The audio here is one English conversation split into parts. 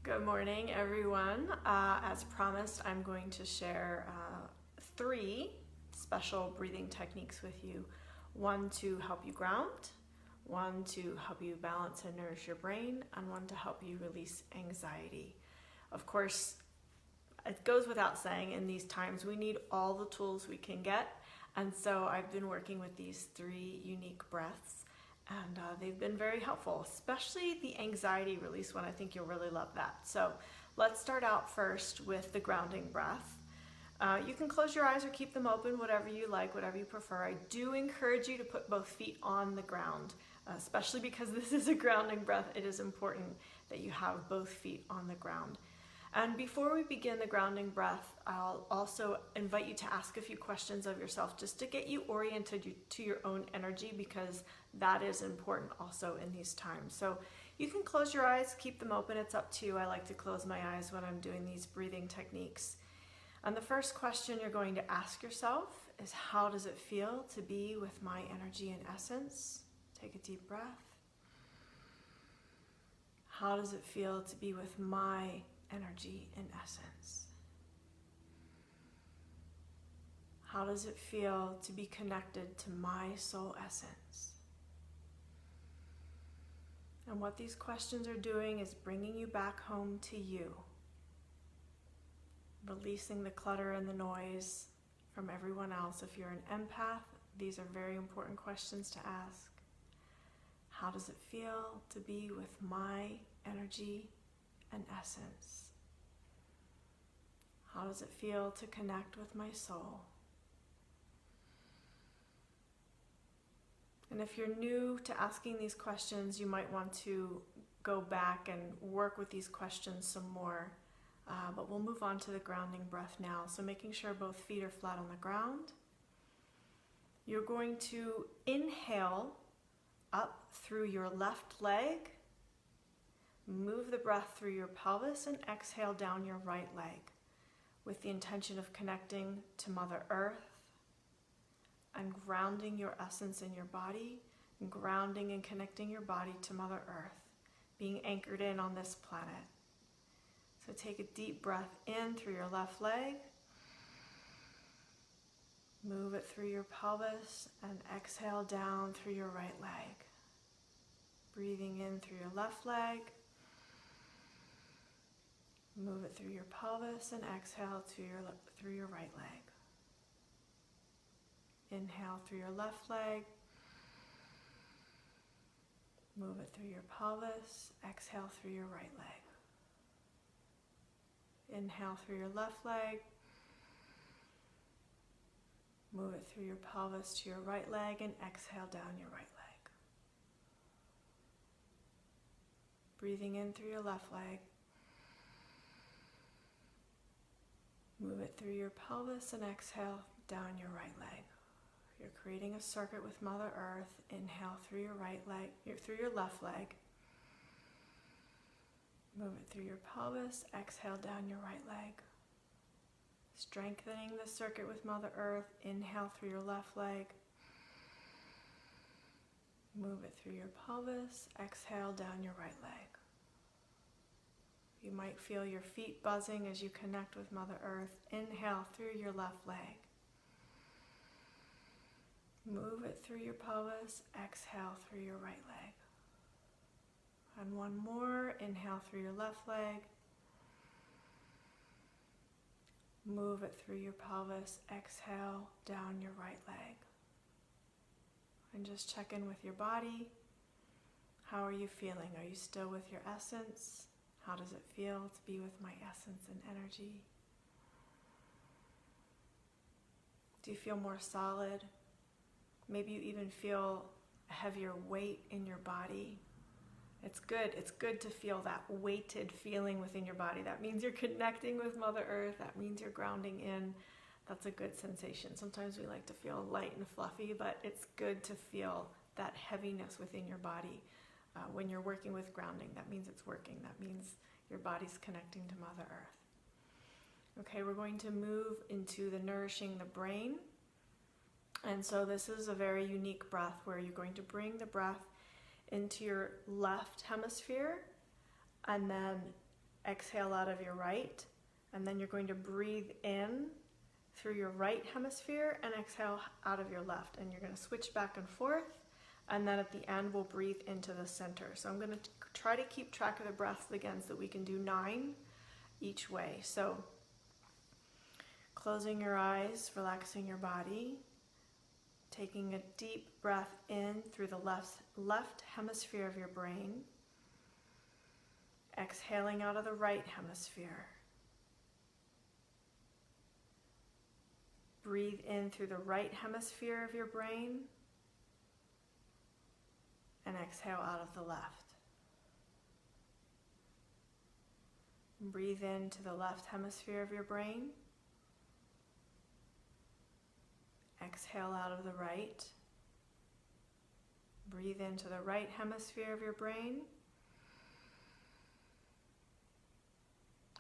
Good morning, everyone. As promised, I'm going to share 3 special breathing techniques with you. One to help you ground, one to help you balance and nourish your brain, and one to help you release anxiety. Of course, it goes without saying, in these times we need all the tools we can get, and so I've been working with these 3 unique breaths. And they've been very helpful, especially the anxiety release one. I think you'll really love that. So let's start out first with the grounding breath. You can close your eyes or keep them open, whatever you like, whatever you prefer. I do encourage you to put both feet on the ground, especially because this is a grounding breath. It is important that you have both feet on the ground. And before we begin the grounding breath, I'll also invite you to ask a few questions of yourself just to get you oriented to your own energy, because that is important also in these times. So you can close your eyes, keep them open, it's up to you. I like to close my eyes when I'm doing these breathing techniques. And the first question you're going to ask yourself is, how does it feel to be with my energy and essence? Take a deep breath. How does it feel to be with my energy and essence? How does it feel to be connected to my soul essence? And what these questions are doing is bringing you back home to you, releasing the clutter and the noise from everyone else. If you're an empath, these are very important questions to ask. How does it feel to be with my energy and essence? How does it feel to connect with my soul? And if you're new to asking these questions, you might want to go back and work with these questions some more. But we'll move on to the grounding breath now. So making sure both feet are flat on the ground. You're going to inhale up through your left leg. Move the breath through your pelvis and exhale down your right leg with the intention of connecting to Mother Earth and grounding your essence in your body, and grounding and connecting your body to Mother Earth, being anchored in on this planet. So take a deep breath in through your left leg, move it through your pelvis, and exhale down through your right leg. Breathing in through your left leg, move it through your pelvis, and exhale through your right leg. Inhale through your left leg, move it through your pelvis, exhale through your right leg. Inhale through your left leg, move it through your pelvis to your right leg, and exhale down your right leg. Breathing in through your left leg, move it through your pelvis, and exhale down your right leg. You're creating a circuit with Mother Earth. Inhale through your right leg, through your left leg. Move it through your pelvis, exhale down your right leg. Strengthening the circuit with Mother Earth. Inhale through your left leg. Move it through your pelvis, exhale down your right leg. You might feel your feet buzzing as you connect with Mother Earth. Inhale through your left leg. Move it through your pelvis, exhale through your right leg. And one more, inhale through your left leg. Move it through your pelvis, exhale down your right leg. And just check in with your body. How are you feeling? Are you still with your essence? How does it feel to be with my essence and energy? Do you feel more solid? Maybe you even feel a heavier weight in your body. It's good to feel that weighted feeling within your body. That means you're connecting with Mother Earth. That means you're grounding in. That's a good sensation. Sometimes we like to feel light and fluffy, but it's good to feel that heaviness within your body. When you're working with grounding, that means it's working. That means your body's connecting to Mother Earth. Okay, we're going to move into the nourishing the brain. And so this is a very unique breath where you're going to bring the breath into your left hemisphere and then exhale out of your right, and then you're going to breathe in through your right hemisphere and exhale out of your left. And you're going to switch back and forth, and then at the end we'll breathe into the center. So I'm going to try to keep track of the breaths again so that we can do 9 each way. So closing your eyes, relaxing your body, taking a deep breath in through the left hemisphere of your brain, exhaling out of the right hemisphere. Breathe in through the right hemisphere of your brain and exhale out of the left. Breathe into the left hemisphere of your brain. Exhale out of the right. Breathe into the right hemisphere of your brain.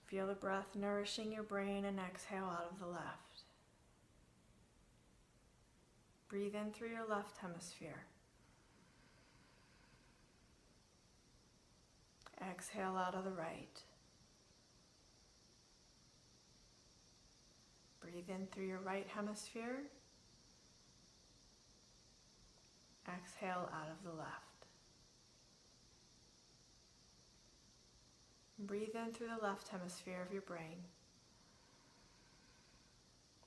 Feel the breath nourishing your brain and exhale out of the left. Breathe in through your left hemisphere. Exhale out of the right. Breathe in through your right hemisphere. Exhale out of the left. Breathe in through the left hemisphere of your brain.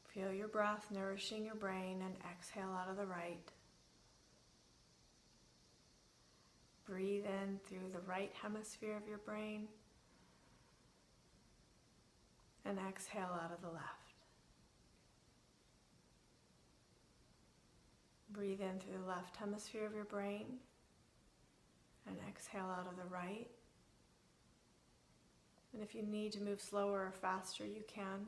Feel your breath nourishing your brain and exhale out of the right. Breathe in through the right hemisphere of your brain and exhale out of the left. Breathe in through the left hemisphere of your brain and exhale out of the right. And if you need to move slower or faster, you can.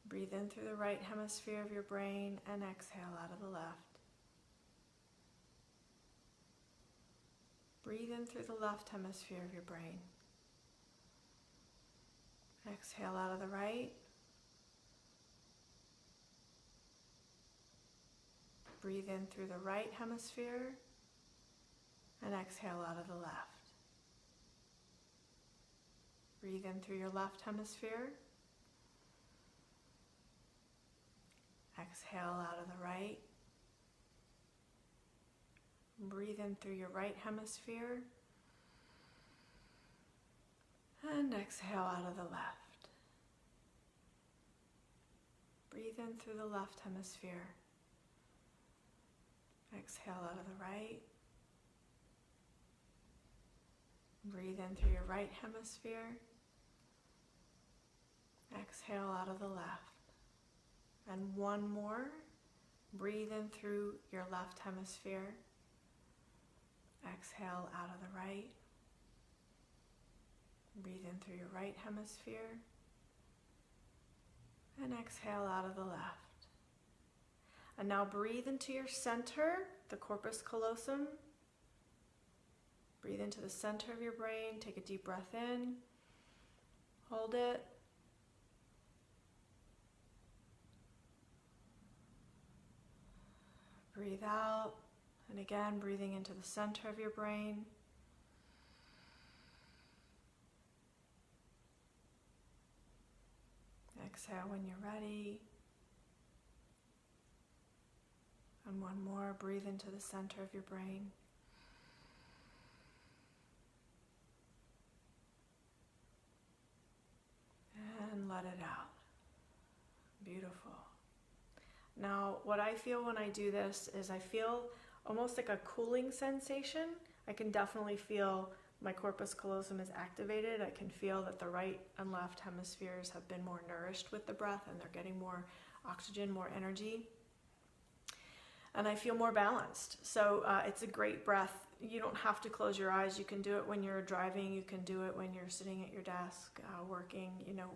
Breathe in through the right hemisphere of your brain and exhale out of the left. Breathe in through the left hemisphere of your brain. Exhale out of the right. Breathe in through the right hemisphere and exhale out of the left. Breathe in through your left hemisphere. Exhale out of the right. Breathe in through your right hemisphere and exhale out of the left. Breathe in through the left hemisphere. Exhale out of the right. Breathe in through your right hemisphere. Exhale out of the left. And one more. Breathe in through your left hemisphere. Exhale out of the right. Breathe in through your right hemisphere. And exhale out of the left. And now breathe into your center, the corpus callosum. Breathe into the center of your brain. Take a deep breath in. Hold it. Breathe out. And again, breathing into the center of your brain. Exhale when you're ready. And one more, breathe into the center of your brain. And let it out. Beautiful. Now, what I feel when I do this is I feel almost like a cooling sensation. I can definitely feel my corpus callosum is activated. I can feel that the right and left hemispheres have been more nourished with the breath and they're getting more oxygen, more energy. And I feel more balanced. So it's a great breath. You don't have to close your eyes. You can do it when you're driving. You can do it when you're sitting at your desk working. You know,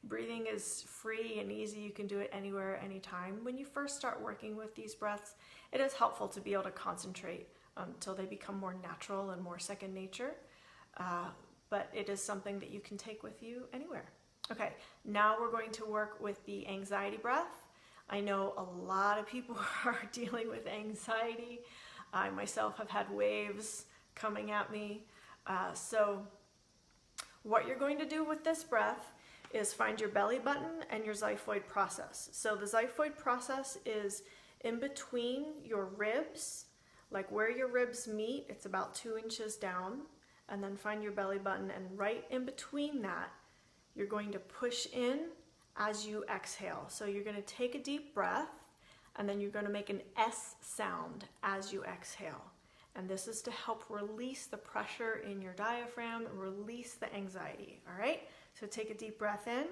breathing is free and easy. You can do it anywhere, anytime. When you first start working with these breaths, it is helpful to be able to concentrate until they become more natural and more second nature. But it is something that you can take with you anywhere. Okay, now we're going to work with the anxiety breath. I know a lot of people are dealing with anxiety. I myself have had waves coming at me. So What you're going to do with this breath is find your belly button and your xiphoid process. So the xiphoid process is in between your ribs, like where your ribs meet, it's about 2 inches down, and then find your belly button, and right in between that, you're going to push in as you exhale. So you're going to take a deep breath, and then you're going to make an S sound as you exhale. And this is to help release the pressure in your diaphragm, release the anxiety, all right? So take a deep breath in.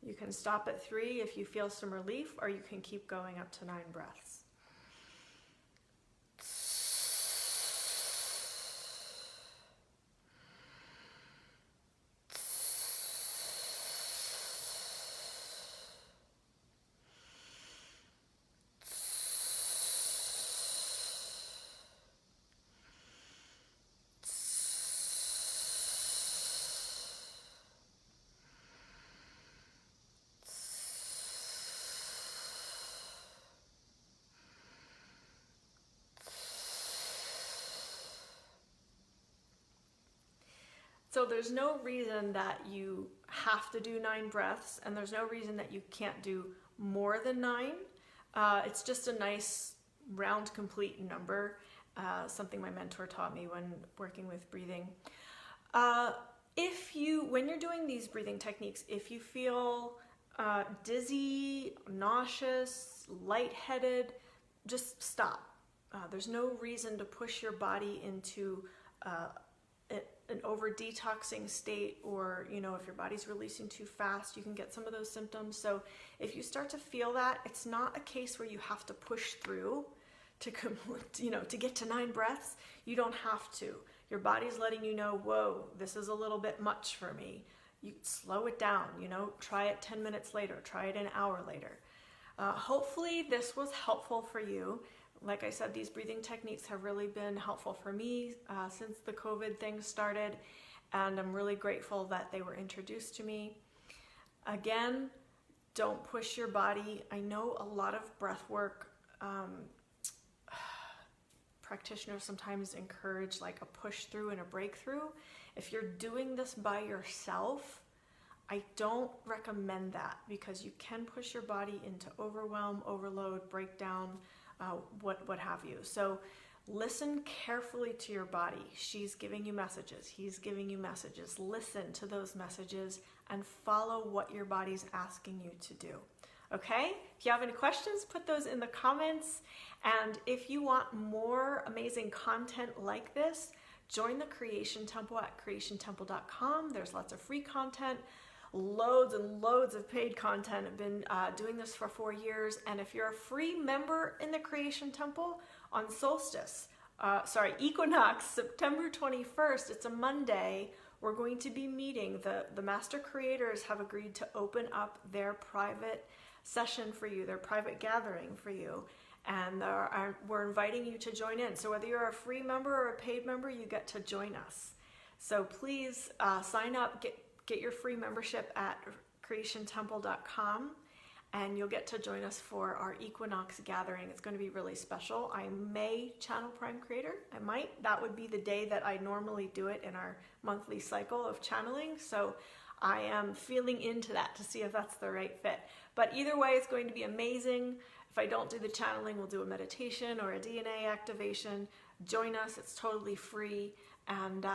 You can stop at 3 if you feel some relief, or you can keep going up to 9 breaths. So there's no reason that you have to do 9 breaths, and there's no reason that you can't do more than 9. It's just a nice round complete number, something my mentor taught me when working with breathing. When you're doing these breathing techniques, if you feel dizzy, nauseous, lightheaded, just stop. There's no reason to push your body into an over detoxing state, or if your body's releasing too fast, you can get some of those symptoms. So if you start to feel that, it's not a case where you have to push through to get to 9 breaths. You don't have to. Your body's letting you know, whoa, this is a little bit much for me. You slow it down, try it 10 minutes later, try it an hour later. Hopefully this was helpful for you. Like I said, these breathing techniques have really been helpful for me since the COVID thing started, and I'm really grateful that they were introduced to me. Again, don't push your body. I know a lot of breath work practitioners sometimes encourage like a push through and a breakthrough. If you're doing this by yourself, I don't recommend that, because you can push your body into overwhelm, overload, breakdown, what have you. So listen carefully to your body. She's giving you messages. He's giving you messages. Listen to those messages and follow what your body's asking you to do. Okay? If you have any questions, put those in the comments. And if you want more amazing content like this, join the Creation Temple at creationtemple.com. There's lots of free content, loads and loads of paid content. I've been doing this for 4 years. And if you're a free member in the Creation Temple on Equinox, September 21st, it's a Monday, we're going to be meeting. The master creators have agreed to open up their private session for you, their private gathering for you. And we're inviting you to join in. So whether you're a free member or a paid member, you get to join us. So please sign up, get your free membership at creationtemple.com, and you'll get to join us for our Equinox gathering. It's going to be really special. I may channel Prime Creator. I might. That would be the day that I normally do it in our monthly cycle of channeling. So I am feeling into that to see if that's the right fit. But either way, it's going to be amazing. If I don't do the channeling, we'll do a meditation or a DNA activation. Join us. It's totally free. And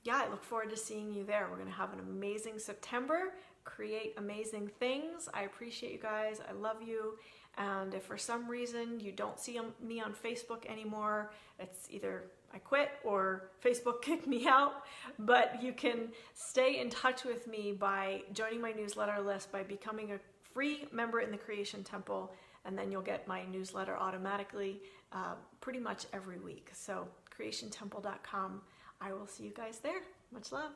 yeah, I look forward to seeing you there. We're going to have an amazing September, create amazing things. I appreciate you guys. I love you. And if for some reason you don't see me on Facebook anymore, it's either I quit or Facebook kicked me out. But you can stay in touch with me by joining my newsletter list, by becoming a free member in the Creation Temple, and then you'll get my newsletter automatically pretty much every week. So creationtemple.com. I will see you guys there. Much love.